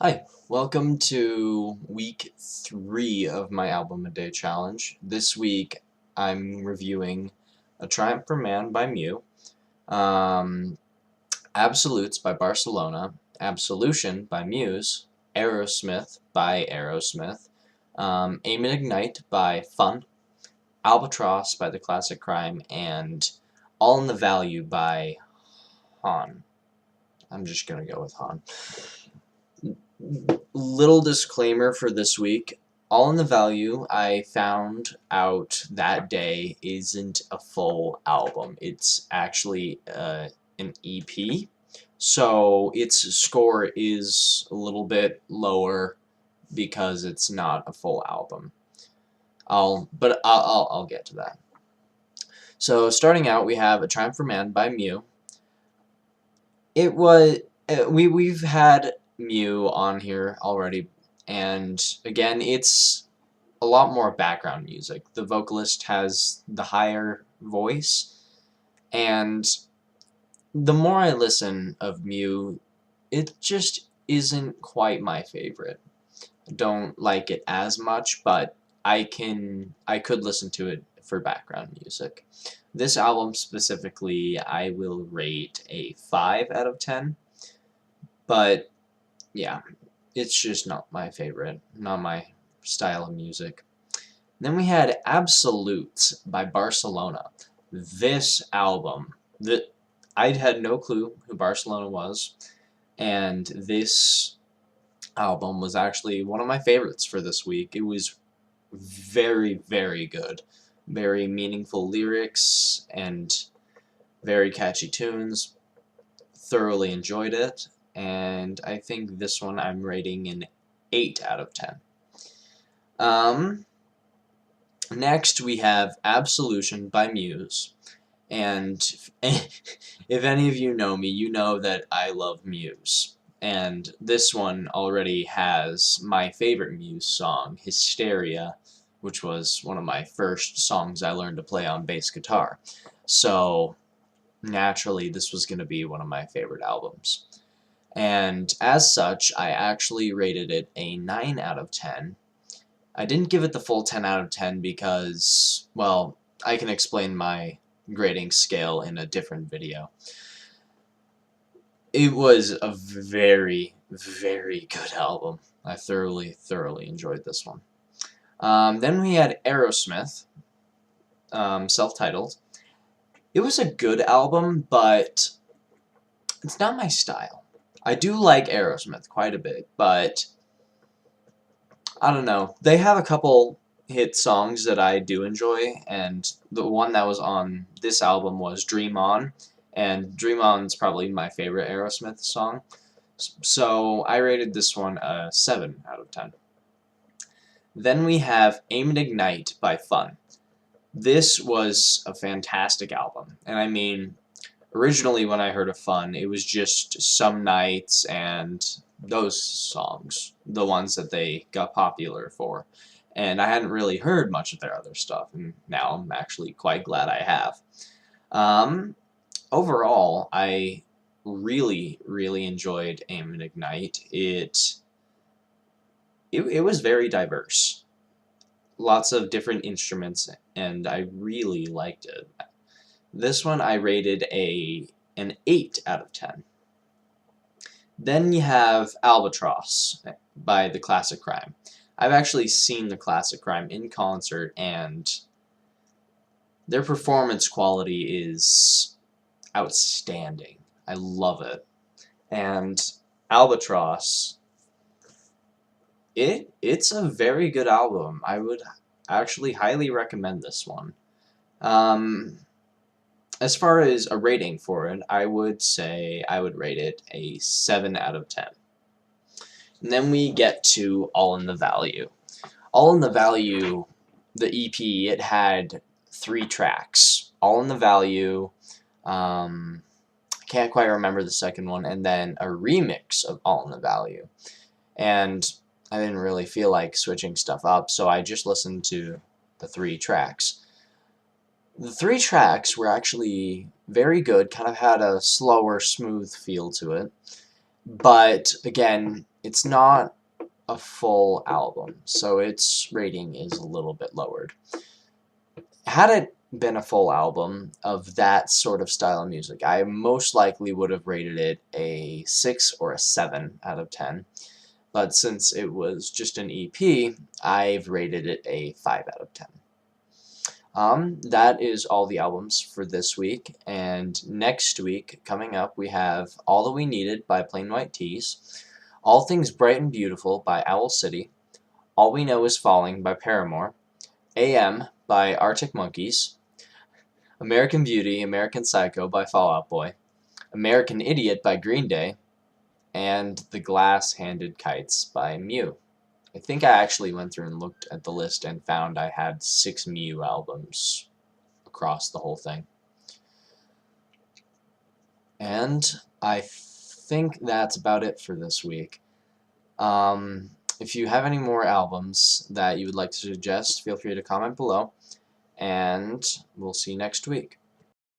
Hi, welcome to week 3 of my Album a Day challenge. This week I'm reviewing A Triumph for Man by Mew, um, Absolutes by Barcelona, Absolution by Muse, Aerosmith by Aerosmith, Aim and Ignite by Fun, Albatross by The Classic Crime, and All in the Value by Honne. I'm just gonna go with Honne. Little disclaimer for this week. All in the Value I found out that day isn't a full album. It's actually an EP. So its score is a little bit lower because it's not a full album. I'll get to that. So starting out we have A Triumph for Man by Mew. It was we've had Mew on here already, and again, it's a lot more background music. The vocalist has the higher voice, and the more I listen of Mew, it just isn't quite my favorite. I don't like it as much, but I could listen to it for background music. This album specifically, I will rate a 5 out of 10, but yeah, it's just not my favorite, not my style of music. Then we had Absolute by Barcelona. This album, I had no clue who Barcelona was, and this album was actually one of my favorites for this week. It was very, very good. Very meaningful lyrics and very catchy tunes. Thoroughly enjoyed it, and I think this one I'm rating an 8 out of 10. Next we have Absolution by Muse, and if any of you know me, you know that I love Muse, and this one already has my favorite Muse song, Hysteria, which was one of my first songs I learned to play on bass guitar. So naturally this was going to be one of my favorite albums. And as such, I actually rated it a 9 out of 10. I didn't give it the full 10 out of 10 because, well, I can explain my grading scale in a different video. It was a very, very good album. I thoroughly enjoyed this one. Then we had Aerosmith, self-titled. It was a good album, but it's not my style. I do like Aerosmith quite a bit, but I don't know. They have a couple hit songs that I do enjoy, and the one that was on this album was Dream On, and Dream On's probably my favorite Aerosmith song. So I rated this one a 7 out of 10. Then we have Aim and Ignite by Fun. This was a fantastic album, and I mean, originally when I heard of Fun, it was just Some Nights and those songs, the ones that they got popular for. And I hadn't really heard much of their other stuff, and now I'm actually quite glad I have. Overall, I really enjoyed Aim and Ignite. It was very diverse. Lots of different instruments, and I really liked it. This one I rated an 8 out of 10. Then you have Albatross by The Classic Crime. I've actually seen The Classic Crime in concert, and their performance quality is outstanding. I love it. And Albatross, it's a very good album. I would actually highly recommend this one. As far as a rating for it, I would say I would rate it a 7 out of 10. And then we get to All in the Value. All in the Value, the EP, it had 3 tracks. All in the Value, I can't quite remember the second one, and then a remix of All in the Value. And I didn't really feel like switching stuff up, so I just listened to the 3 tracks. The 3 tracks were actually very good, kind of had a slower, smooth feel to it. But, again, it's not a full album, so its rating is a little bit lowered. Had it been a full album of that sort of style of music, I most likely would have rated it a 6 or a 7 out of 10. But since it was just an EP, I've rated it a 5 out of 10. That is all the albums for this week, and next week, coming up, we have All That We Needed by Plain White T's, All Things Bright and Beautiful by Owl City, All We Know Is Falling by Paramore, AM by Arctic Monkeys, American Beauty, American Psycho by Fall Out Boy, American Idiot by Green Day, and The Glass-Handed Kites by Mew. I think I actually went through and looked at the list and found I had 6 Mew albums across the whole thing. And I think that's about it for this week. If you have any more albums that you would like to suggest, feel free to comment below, and we'll see you next week.